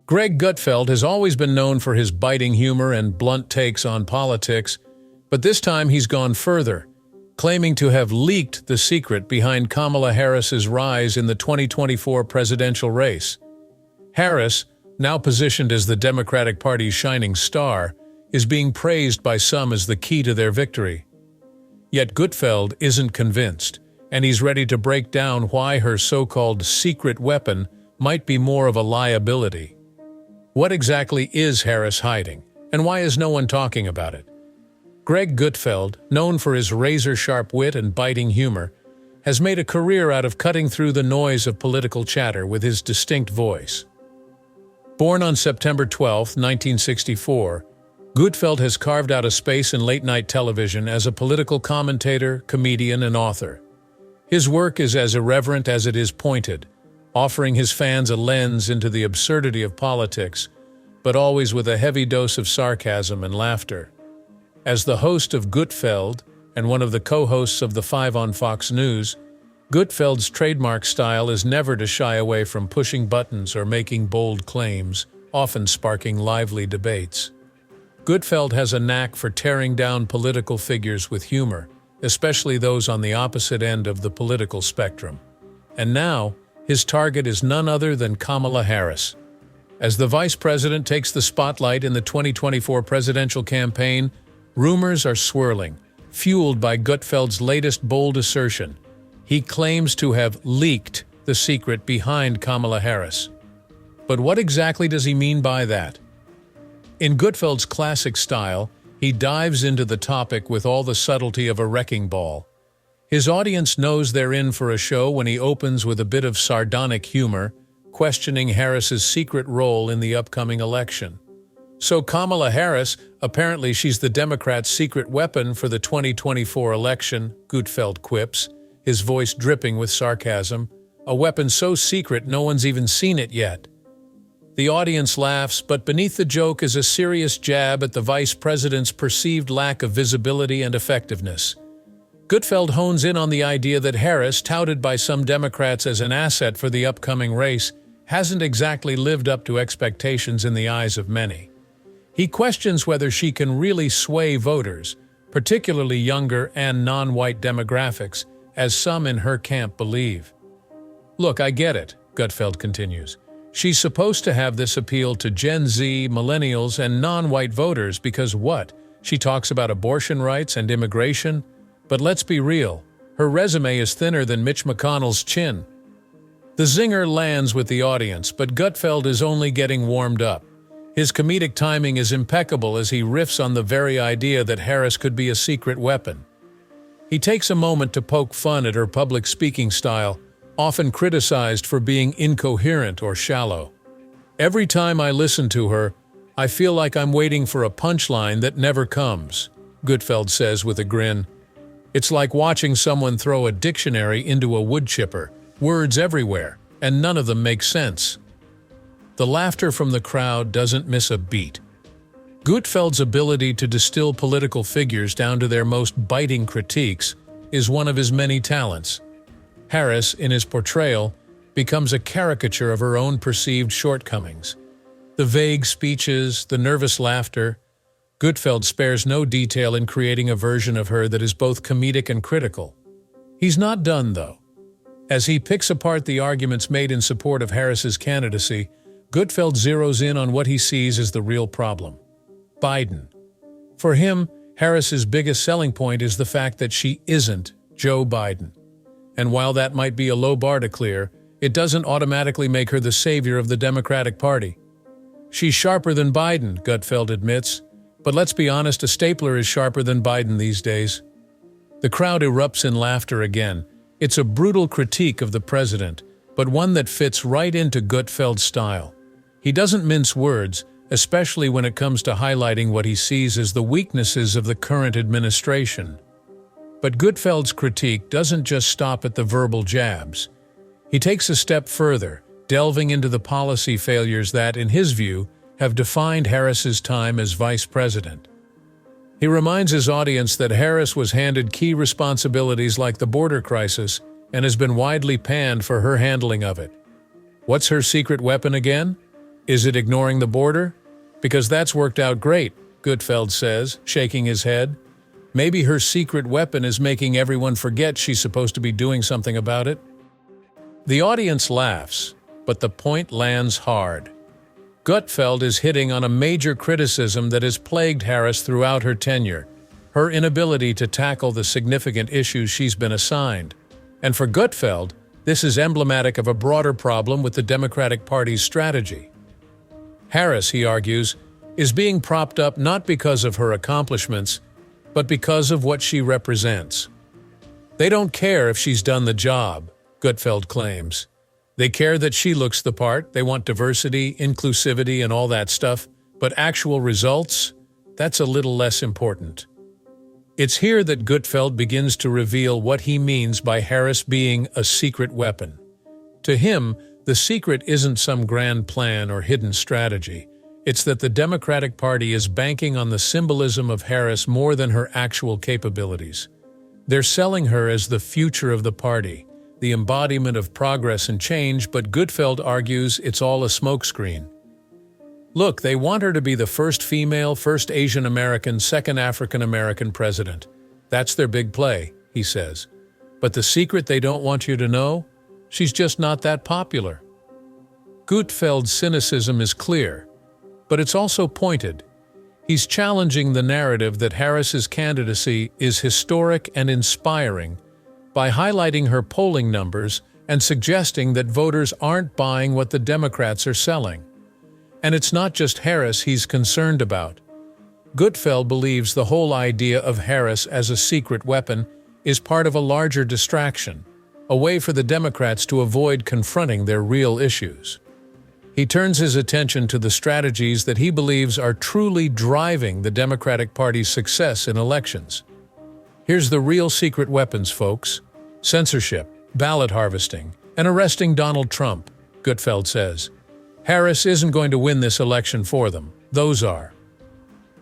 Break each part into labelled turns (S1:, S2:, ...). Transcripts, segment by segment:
S1: Greg Gutfeld has always been known for his biting humor and blunt takes on politics, but this time he's gone further, claiming to have leaked the secret behind Kamala Harris's rise in the 2024 presidential race. Harris, now positioned as the Democratic Party's shining star, is being praised by some as the key to their victory. Yet Gutfeld isn't convinced, and he's ready to break down why her so-called secret weapon might be more of a liability. What exactly is Harris hiding, and why is no one talking about it? Greg Gutfeld, known for his razor-sharp wit and biting humor, has made a career out of cutting through the noise of political chatter with his distinct voice. Born on September 12, 1964, Gutfeld has carved out a space in late-night television as a political commentator, comedian, and author. His work is as irreverent as it is pointed, offering his fans a lens into the absurdity of politics, but always with a heavy dose of sarcasm and laughter. As the host of Gutfeld and one of the co-hosts of The Five on Fox News, Gutfeld's trademark style is never to shy away from pushing buttons or making bold claims, often sparking lively debates. Gutfeld has a knack for tearing down political figures with humor, especially those on the opposite end of the political spectrum. And now, his target is none other than Kamala Harris. As the vice president takes the spotlight in the 2024 presidential campaign, rumors are swirling, fueled by Gutfeld's latest bold assertion. He claims to have leaked the secret behind Kamala Harris. But what exactly does he mean by that? In Gutfeld's classic style, he dives into the topic with all the subtlety of a wrecking ball. His audience knows they're in for a show when he opens with a bit of sardonic humor, questioning Harris's secret role in the upcoming election. So Kamala Harris, apparently she's the Democrats' secret weapon for the 2024 election, Gutfeld quips, his voice dripping with sarcasm, a weapon so secret no one's even seen it yet. The audience laughs, but beneath the joke is a serious jab at the vice president's perceived lack of visibility and effectiveness. Gutfeld hones in on the idea that Harris, touted by some Democrats as an asset for the upcoming race, hasn't exactly lived up to expectations in the eyes of many. He questions whether she can really sway voters, particularly younger and non-white demographics, as some in her camp believe. Look, I get it, Gutfeld continues. She's supposed to have this appeal to Gen Z, millennials, and non-white voters because what? She talks about abortion rights and immigration? But let's be real, her resume is thinner than Mitch McConnell's chin. The zinger lands with the audience, but Gutfeld is only getting warmed up. His comedic timing is impeccable as he riffs on the very idea that Harris could be a secret weapon. He takes a moment to poke fun at her public speaking style, often criticized for being incoherent or shallow. Every time I listen to her, I feel like I'm waiting for a punchline that never comes, Gutfeld says with a grin. It's like watching someone throw a dictionary into a wood chipper, words everywhere, and none of them make sense. The laughter from the crowd doesn't miss a beat. Gutfeld's ability to distill political figures down to their most biting critiques is one of his many talents. Harris, in his portrayal, becomes a caricature of her own perceived shortcomings. The vague speeches, the nervous laughter. Gutfeld spares no detail in creating a version of her that is both comedic and critical. He's not done, though. As he picks apart the arguments made in support of Harris's candidacy, Gutfeld zeroes in on what he sees as the real problem: Biden. For him, Harris's biggest selling point is the fact that she isn't Joe Biden. And while that might be a low bar to clear, it doesn't automatically make her the savior of the Democratic Party. She's sharper than Biden, Gutfeld admits, but let's be honest, a stapler is sharper than Biden these days. The crowd erupts in laughter again. It's a brutal critique of the president, but one that fits right into Gutfeld's style. He doesn't mince words, especially when it comes to highlighting what he sees as the weaknesses of the current administration. But Gutfeld's critique doesn't just stop at the verbal jabs. He takes a step further, delving into the policy failures that, in his view, have defined Harris's time as vice president. He reminds his audience that Harris was handed key responsibilities like the border crisis and has been widely panned for her handling of it. What's her secret weapon again? Is it ignoring the border? Because that's worked out great, Gutfeld says, shaking his head. Maybe her secret weapon is making everyone forget she's supposed to be doing something about it. The audience laughs, but the point lands hard. Gutfeld is hitting on a major criticism that has plagued Harris throughout her tenure, her inability to tackle the significant issues she's been assigned. And for Gutfeld, this is emblematic of a broader problem with the Democratic Party's strategy. Harris, he argues, is being propped up not because of her accomplishments, but because of what she represents. They don't care if she's done the job, Gutfeld claims. They care that she looks the part, they want diversity, inclusivity, and all that stuff, but actual results? That's a little less important. It's here that Gutfeld begins to reveal what he means by Harris being a secret weapon. To him, the secret isn't some grand plan or hidden strategy. It's that the Democratic Party is banking on the symbolism of Harris more than her actual capabilities. They're selling her as the future of the party, the embodiment of progress and change, but Gutfeld argues it's all a smokescreen. Look, they want her to be the first female, first Asian American, second African American president. That's their big play, he says. But the secret they don't want you to know? She's just not that popular. Gutfeld's cynicism is clear, but it's also pointed. He's challenging the narrative that Harris's candidacy is historic and inspiring by highlighting her polling numbers and suggesting that voters aren't buying what the Democrats are selling. And it's not just Harris he's concerned about. Gutfeld believes the whole idea of Harris as a secret weapon is part of a larger distraction, a way for the Democrats to avoid confronting their real issues. He turns his attention to the strategies that he believes are truly driving the Democratic Party's success in elections. Here's the real secret weapons, folks. Censorship, ballot harvesting, and arresting Donald Trump, Gutfeld says. Harris isn't going to win this election for them. Those are.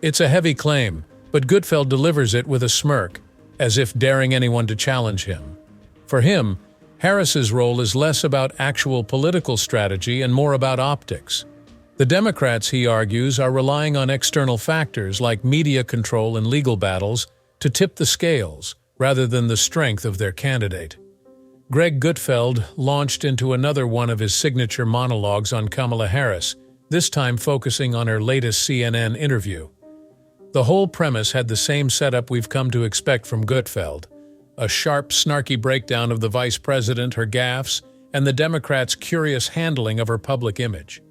S1: It's a heavy claim, but Gutfeld delivers it with a smirk, as if daring anyone to challenge him. For him, Harris's role is less about actual political strategy and more about optics. The Democrats, he argues, are relying on external factors like media control and legal battles to tip the scales, rather than the strength of their candidate. Greg Gutfeld launched into another one of his signature monologues on Kamala Harris, this time focusing on her latest CNN interview. The whole premise had the same setup we've come to expect from Gutfeld: a sharp, snarky breakdown of the vice president, her gaffes, and the Democrats' curious handling of her public image.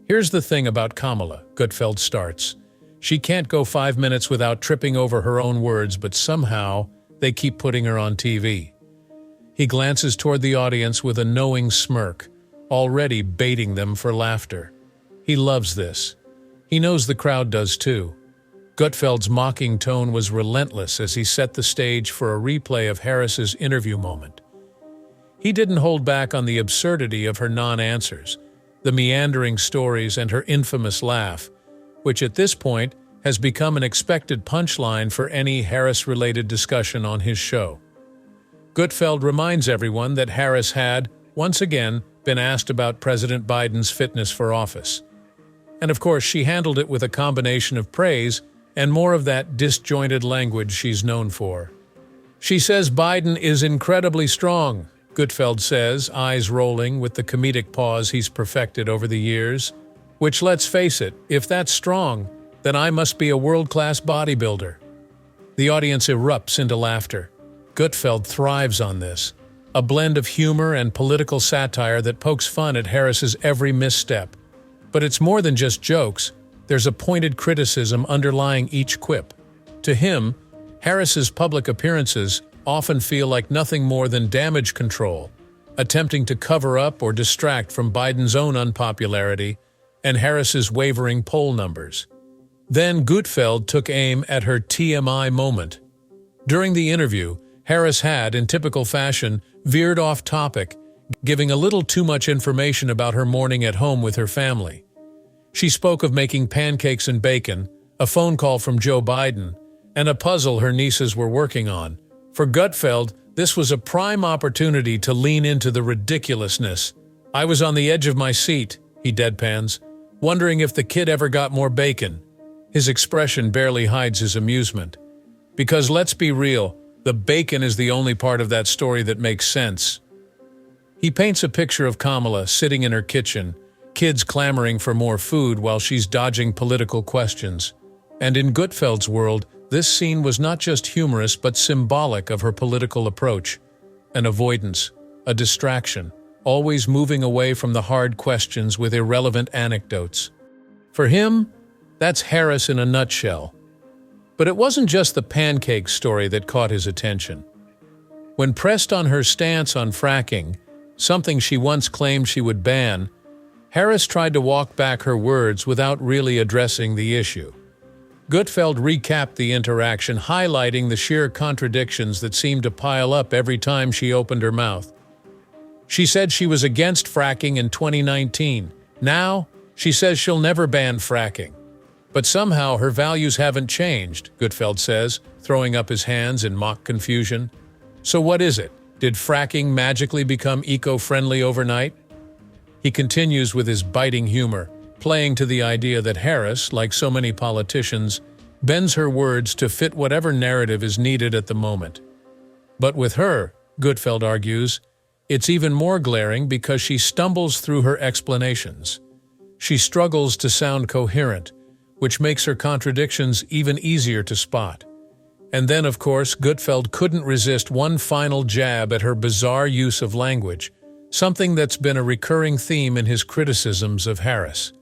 S1: Here's the thing about Kamala, Gutfeld starts. She can't go 5 minutes without tripping over her own words, but somehow they keep putting her on TV. He glances toward the audience with a knowing smirk, already baiting them for laughter. He loves this. He knows the crowd does too. Gutfeld's mocking tone was relentless as he set the stage for a replay of Harris's interview moment. He didn't hold back on the absurdity of her non-answers, the meandering stories, and her infamous laugh, which at this point has become an expected punchline for any Harris-related discussion on his show. Gutfeld reminds everyone that Harris had, once again, been asked about President Biden's fitness for office. And of course, she handled it with a combination of praise and more of that disjointed language she's known for. She says Biden is incredibly strong, Gutfeld says, eyes rolling with the comedic pause he's perfected over the years. Which, let's face it, if that's strong, then I must be a world-class bodybuilder. The audience erupts into laughter. Gutfeld thrives on this, a blend of humor and political satire that pokes fun at Harris's every misstep. But it's more than just jokes. There's a pointed criticism underlying each quip. To him, Harris's public appearances often feel like nothing more than damage control, attempting to cover up or distract from Biden's own unpopularity and Harris's wavering poll numbers. Then Gutfeld took aim at her TMI moment. During the interview, Harris had, in typical fashion, veered off topic, giving a little too much information about her morning at home with her family. She spoke of making pancakes and bacon, a phone call from Joe Biden, and a puzzle her nieces were working on. For Gutfeld, this was a prime opportunity to lean into the ridiculousness. "I was on the edge of my seat," he deadpans. wondering if the kid ever got more bacon. His expression barely hides his amusement. Because let's be real, the bacon is the only part of that story that makes sense. He paints a picture of Kamala sitting in her kitchen, kids clamoring for more food while she's dodging political questions. And in Gutfeld's world, this scene was not just humorous but symbolic of her political approach. An avoidance, a distraction, always moving away from the hard questions with irrelevant anecdotes. For him, that's Harris in a nutshell. But it wasn't just the pancake story that caught his attention. When pressed on her stance on fracking, something she once claimed she would ban, Harris tried to walk back her words without really addressing the issue. Gutfeld recapped the interaction, highlighting the sheer contradictions that seemed to pile up every time she opened her mouth. She said she was against fracking in 2019. Now, she says she'll never ban fracking. But somehow her values haven't changed, Gutfeld says, throwing up his hands in mock confusion. So what is it? Did fracking magically become eco-friendly overnight? He continues with his biting humor, playing to the idea that Harris, like so many politicians, bends her words to fit whatever narrative is needed at the moment. But with her, Gutfeld argues, it's even more glaring because she stumbles through her explanations. She struggles to sound coherent, which makes her contradictions even easier to spot. And then, of course, Gutfeld couldn't resist one final jab at her bizarre use of language, something that's been a recurring theme in his criticisms of Harris.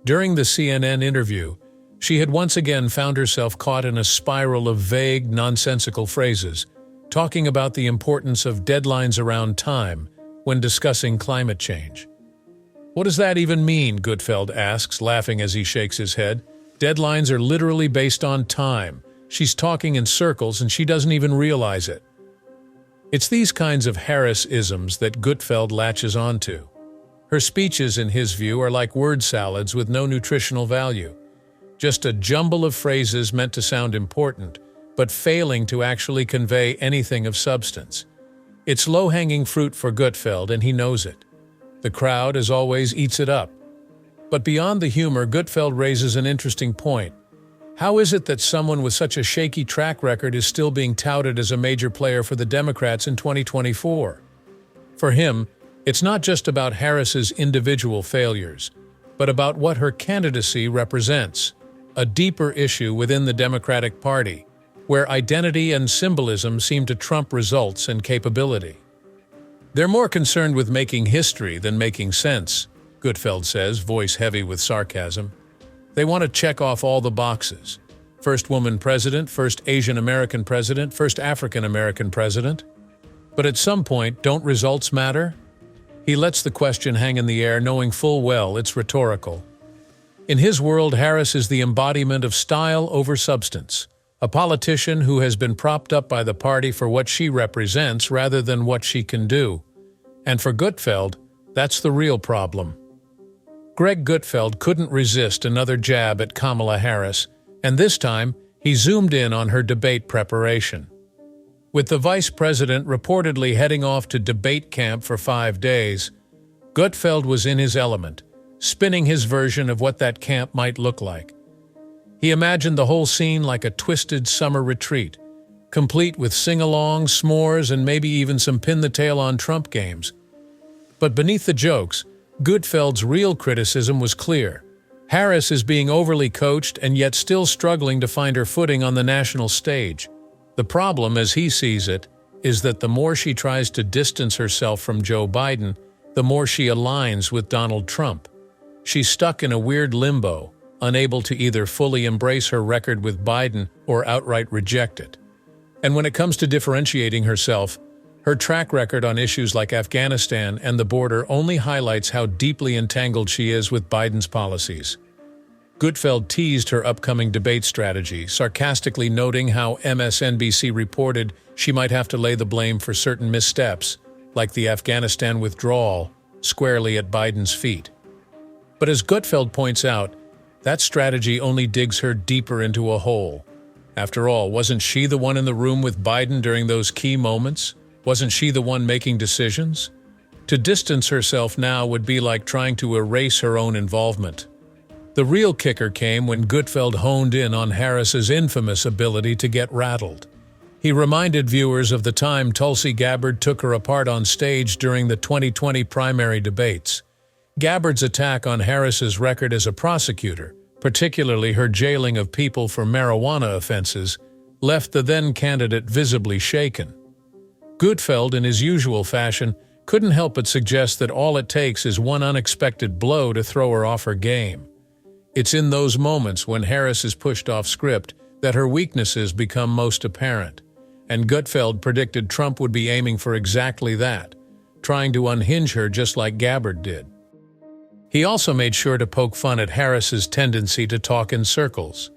S1: During the CNN interview, she had once again found herself caught in a spiral of vague, nonsensical phrases, talking about the importance of deadlines around time when discussing climate change. What does that even mean? Gutfeld asks, laughing as he shakes his head. Deadlines are literally based on time. She's talking in circles and she doesn't even realize it. It's these kinds of Harris-isms that Gutfeld latches onto. Her speeches, in his view, are like word salads with no nutritional value. Just a jumble of phrases meant to sound important, but failing to actually convey anything of substance. It's low-hanging fruit for Gutfeld, and he knows it. The crowd, as always, eats it up. But beyond the humor, Gutfeld raises an interesting point. How is it that someone with such a shaky track record is still being touted as a major player for the Democrats in 2024? For him, it's not just about Harris's individual failures, but about what her candidacy represents, a deeper issue within the Democratic Party, where identity and symbolism seem to trump results and capability. They're more concerned with making history than making sense, Gutfeld says, voice heavy with sarcasm. They want to check off all the boxes. First woman president, first Asian American president, first African American president. But at some point, don't results matter? He lets the question hang in the air, knowing full well it's rhetorical. In his world, Harris is the embodiment of style over substance, a politician who has been propped up by the party for what she represents rather than what she can do. And for Gutfeld, that's the real problem. Greg Gutfeld couldn't resist another jab at Kamala Harris, and this time he zoomed in on her debate preparation. With the vice president reportedly heading off to debate camp for 5 days, Gutfeld was in his element, spinning his version of what that camp might look like. He imagined the whole scene like a twisted summer retreat, complete with sing-alongs, s'mores, and maybe even some pin-the-tail-on-Trump games. But beneath the jokes, Gutfeld's real criticism was clear. Harris is being overly coached and yet still struggling to find her footing on the national stage. The problem, as he sees it, is that the more she tries to distance herself from Joe Biden, the more she aligns with Donald Trump. She's stuck in a weird limbo, unable to either fully embrace her record with Biden or outright reject it. And when it comes to differentiating herself, her track record on issues like Afghanistan and the border only highlights how deeply entangled she is with Biden's policies. Gutfeld teased her upcoming debate strategy, sarcastically noting how MSNBC reported she might have to lay the blame for certain missteps, like the Afghanistan withdrawal, squarely at Biden's feet. But as Gutfeld points out, that strategy only digs her deeper into a hole. After all, wasn't she the one in the room with Biden during those key moments? Wasn't she the one making decisions? To distance herself now would be like trying to erase her own involvement. The real kicker came when Gutfeld honed in on Harris's infamous ability to get rattled. He reminded viewers of the time Tulsi Gabbard took her apart on stage during the 2020 primary debates. Gabbard's attack on Harris's record as a prosecutor, particularly her jailing of people for marijuana offenses, left the then-candidate visibly shaken. Gutfeld, in his usual fashion, couldn't help but suggest that all it takes is one unexpected blow to throw her off her game. It's in those moments when Harris is pushed off script that her weaknesses become most apparent, and Gutfeld predicted Trump would be aiming for exactly that, trying to unhinge her just like Gabbard did. He also made sure to poke fun at Harris's tendency to talk in circles.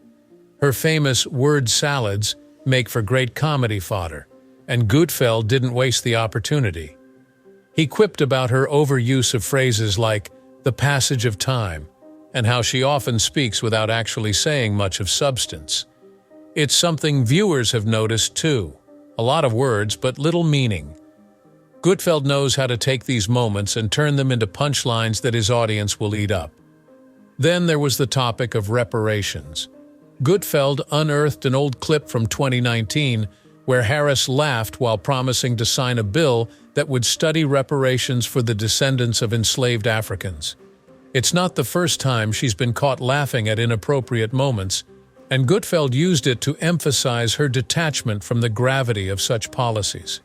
S1: Her famous word salads make for great comedy fodder, and Gutfeld didn't waste the opportunity. He quipped about her overuse of phrases like the passage of time, and how she often speaks without actually saying much of substance. It's something viewers have noticed too. A lot of words, but little meaning. Gutfeld knows how to take these moments and turn them into punchlines that his audience will eat up. Then there was the topic of reparations. Gutfeld unearthed an old clip from 2019 where Harris laughed while promising to sign a bill that would study reparations for the descendants of enslaved Africans. It's not the first time she's been caught laughing at inappropriate moments, and Gutfeld used it to emphasize her detachment from the gravity of such policies.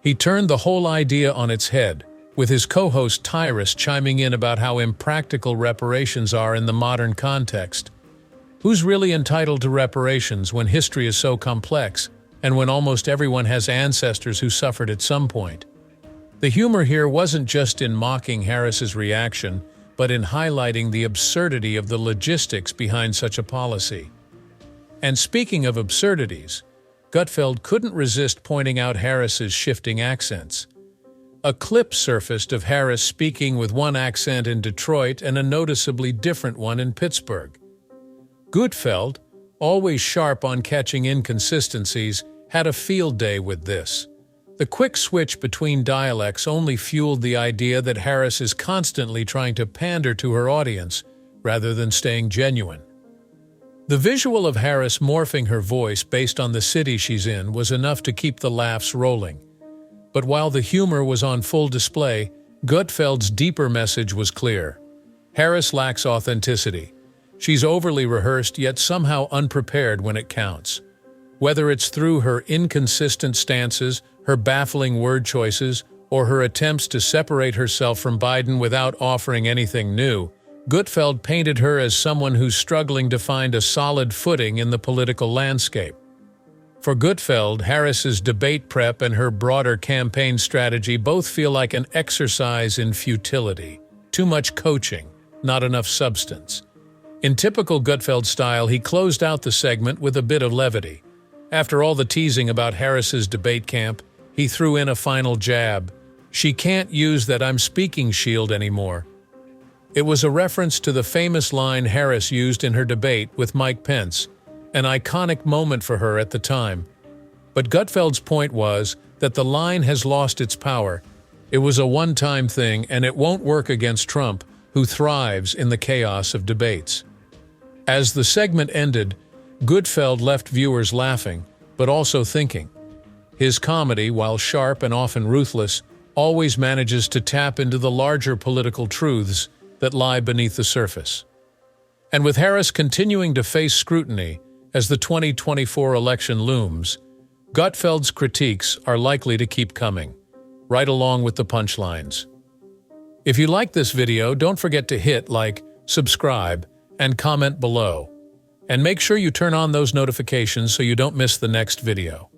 S1: He turned the whole idea on its head, with his co-host Tyrus chiming in about how impractical reparations are in the modern context. Who's really entitled to reparations when history is so complex, and when almost everyone has ancestors who suffered at some point? The humor here wasn't just in mocking Harris's reaction, but in highlighting the absurdity of the logistics behind such a policy. And speaking of absurdities, Gutfeld couldn't resist pointing out Harris's shifting accents. A clip surfaced of Harris speaking with one accent in Detroit and a noticeably different one in Pittsburgh. Gutfeld, always sharp on catching inconsistencies, had a field day with this. The quick switch between dialects only fueled the idea that Harris is constantly trying to pander to her audience, rather than staying genuine. The visual of Harris morphing her voice based on the city she's in was enough to keep the laughs rolling. But while the humor was on full display, Gutfeld's deeper message was clear. Harris lacks authenticity. She's overly rehearsed yet somehow unprepared when it counts. Whether it's through her inconsistent stances, her baffling word choices, or her attempts to separate herself from Biden without offering anything new, Gutfeld painted her as someone who's struggling to find a solid footing in the political landscape. For Gutfeld, Harris's debate prep and her broader campaign strategy both feel like an exercise in futility. Too much coaching, not enough substance. In typical Gutfeld style, he closed out the segment with a bit of levity. After all the teasing about Harris's debate camp, he threw in a final jab. She can't use that I'm speaking shield anymore. It was a reference to the famous line Harris used in her debate with Mike Pence, an iconic moment for her at the time. But Gutfeld's point was that the line has lost its power. It was a one-time thing, and it won't work against Trump, who thrives in the chaos of debates. As the segment ended, Gutfeld left viewers laughing, but also thinking. His comedy, while sharp and often ruthless, always manages to tap into the larger political truths that lie beneath the surface. And with Harris continuing to face scrutiny as the 2024 election looms, Gutfeld's critiques are likely to keep coming, right along with the punchlines. If you like this video, don't forget to hit like, subscribe, and comment below. And make sure you turn on those notifications so you don't miss the next video.